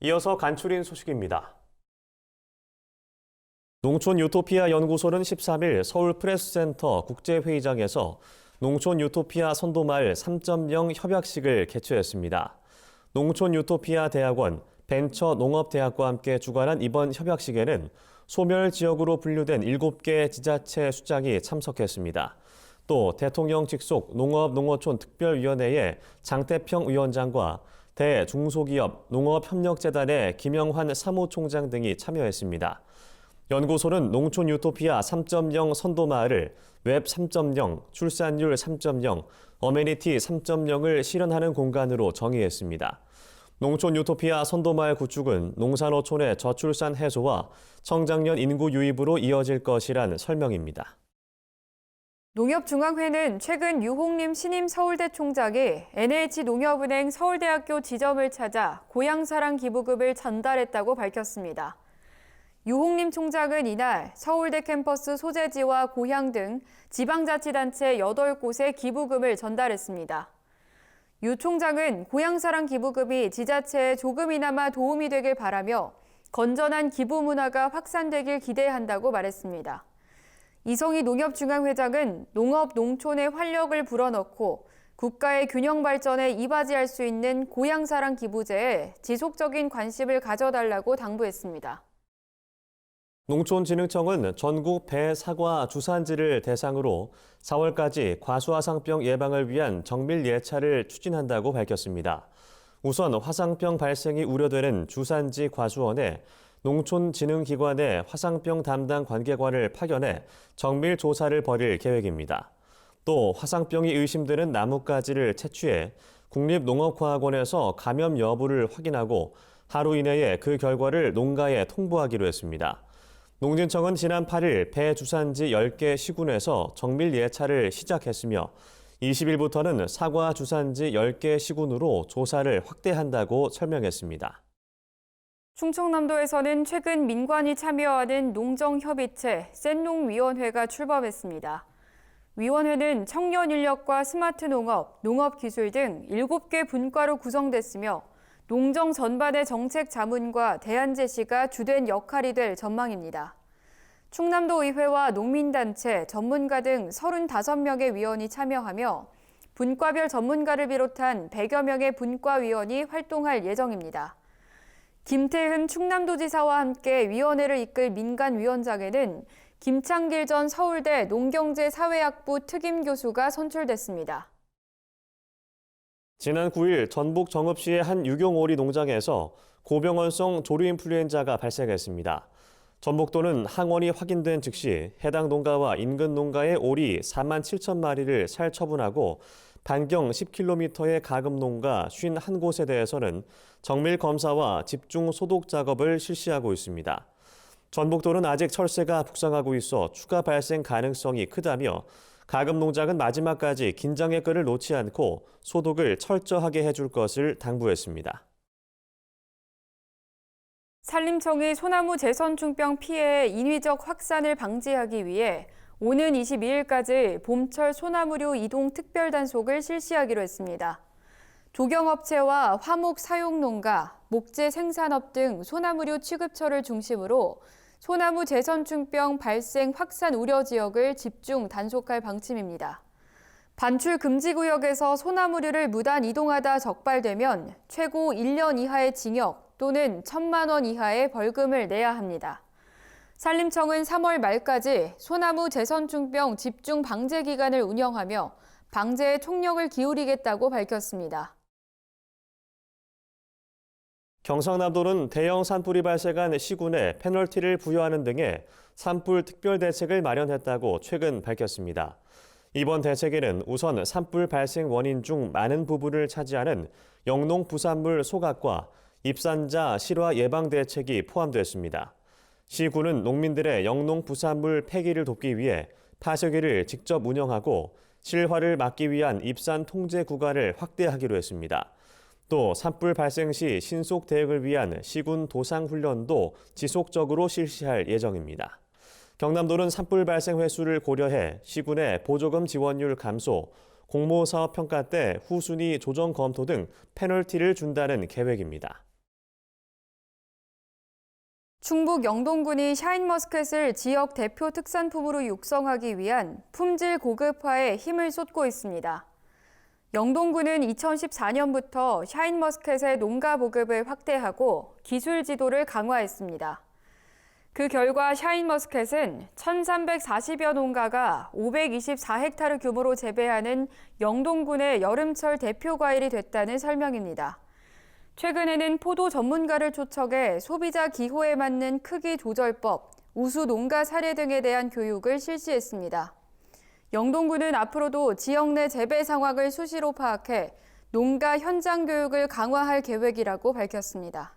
이어서 간추린 소식입니다. 농촌 유토피아 연구소는 13일 서울 프레스센터 국제회의장에서 농촌 유토피아 선도마을 3.0 협약식을 개최했습니다. 농촌 유토피아 대학원, 벤처 농업대학과 함께 주관한 이번 협약식에는 소멸 지역으로 분류된 7개 지자체 수장이 참석했습니다. 또 대통령 직속 농업-농어촌 특별위원회의 장태평 위원장과 대중소기업 농업협력재단의 김영환 사무총장 등이 참여했습니다. 연구소는 농촌 유토피아 3.0 선도마을을 웹 3.0, 출산율 3.0, 어메니티 3.0을 실현하는 공간으로 정의했습니다. 농촌 유토피아 선도마을 구축은 농산어촌의 저출산 해소와 청장년 인구 유입으로 이어질 것이란 설명입니다. 농협중앙회는 최근 유홍림 신임 서울대 총장이 NH농협은행 서울대학교 지점을 찾아 고향사랑 기부금을 전달했다고 밝혔습니다. 유홍림 총장은 이날 서울대 캠퍼스 소재지와 고향 등 지방자치단체 8곳에 기부금을 전달했습니다. 유 총장은 고향사랑 기부금이 지자체에 조금이나마 도움이 되길 바라며 건전한 기부 문화가 확산되길 기대한다고 말했습니다. 이성희 농협중앙회장은 농업, 농촌의 활력을 불어넣고 국가의 균형 발전에 이바지할 수 있는 고향사랑 기부제에 지속적인 관심을 가져달라고 당부했습니다. 농촌진흥청은 전국 배, 사과, 주산지를 대상으로 4월까지 과수화상병 예방을 위한 정밀 예차를 추진한다고 밝혔습니다. 우선 화상병 발생이 우려되는 주산지 과수원에 농촌진흥기관의 화상병 담당 관계관을 파견해 정밀 조사를 벌일 계획입니다. 또 화상병이 의심되는 나뭇가지를 채취해 국립농업과학원에서 감염 여부를 확인하고 하루 이내에 그 결과를 농가에 통보하기로 했습니다. 농진청은 지난 8일 배 주산지 10개 시군에서 정밀 예차를 시작했으며 20일부터는 사과 주산지 10개 시군으로 조사를 확대한다고 설명했습니다. 충청남도에서는 최근 민관이 참여하는 농정협의체 센농위원회가 출범했습니다. 위원회는 청년 인력과 스마트 농업, 농업기술 등 7개 분과로 구성됐으며 농정 전반의 정책 자문과 대안 제시가 주된 역할이 될 전망입니다. 충남도 의회와 농민단체, 전문가 등 35명의 위원이 참여하며 분과별 전문가를 비롯한 100여 명의 분과위원이 활동할 예정입니다. 김태흠 충남도지사와 함께 위원회를 이끌 민간위원장에는 김창길 전 서울대 농경제사회학부 특임교수가 선출됐습니다. 지난 9일 전북 정읍시의 한 유경오리 농장에서 고병원성 조류인플루엔자가 발생했습니다. 전북도는 항원이 확인된 즉시 해당 농가와 인근 농가의 오리 4만 7천 마리를 살처분하고 반경 10km의 가금 농가 51곳에 대해서는 정밀 검사와 집중 소독 작업을 실시하고 있습니다. 전북도는 아직 철새가 북상하고 있어 추가 발생 가능성이 크다며 가금 농장은 마지막까지 긴장의 끈을 놓지 않고 소독을 철저하게 해줄 것을 당부했습니다. 산림청이 소나무 제선충병 피해의 인위적 확산을 방지하기 위해 오는 22일까지 봄철 소나무류 이동 특별단속을 실시하기로 했습니다. 조경업체와 화목 사용농가, 목재 생산업 등 소나무류 취급처를 중심으로 소나무 제선충병 발생 확산 우려 지역을 집중 단속할 방침입니다. 반출 금지 구역에서 소나무류를 무단 이동하다 적발되면 최고 1년 이하의 징역 또는 1,000만 원 이하의 벌금을 내야 합니다. 산림청은 3월 말까지 소나무 제선충병 집중 방제 기간을 운영하며 방제에 총력을 기울이겠다고 밝혔습니다. 경상남도는 대형 산불이 발생한 시군에 페널티를 부여하는 등의 산불 특별 대책을 마련했다고 최근 밝혔습니다. 이번 대책에는 우선 산불 발생 원인 중 많은 부분을 차지하는 영농 부산물 소각과 입산자 실화 예방 대책이 포함됐습니다. 시군은 농민들의 영농 부산물 폐기를 돕기 위해 파쇄기를 직접 운영하고 실화를 막기 위한 입산 통제 구간을 확대하기로 했습니다. 또 산불 발생 시 신속 대응을 위한 시군 도상 훈련도 지속적으로 실시할 예정입니다. 경남도는 산불 발생 횟수를 고려해 시군의 보조금 지원율 감소, 공모사업 평가 때 후순위 조정 검토 등 페널티를 준다는 계획입니다. 충북 영동군이 샤인머스켓을 지역 대표 특산품으로 육성하기 위한 품질 고급화에 힘을 쏟고 있습니다. 영동군은 2014년부터 샤인머스켓의 농가 보급을 확대하고 기술 지도를 강화했습니다. 그 결과 샤인머스켓은 1,340여 농가가 524헥타르 규모로 재배하는 영동군의 여름철 대표 과일이 됐다는 설명입니다. 최근에는 포도 전문가를 초청해 소비자 기호에 맞는 크기 조절법, 우수 농가 사례 등에 대한 교육을 실시했습니다. 영동군은 앞으로도 지역 내 재배 상황을 수시로 파악해 농가 현장 교육을 강화할 계획이라고 밝혔습니다.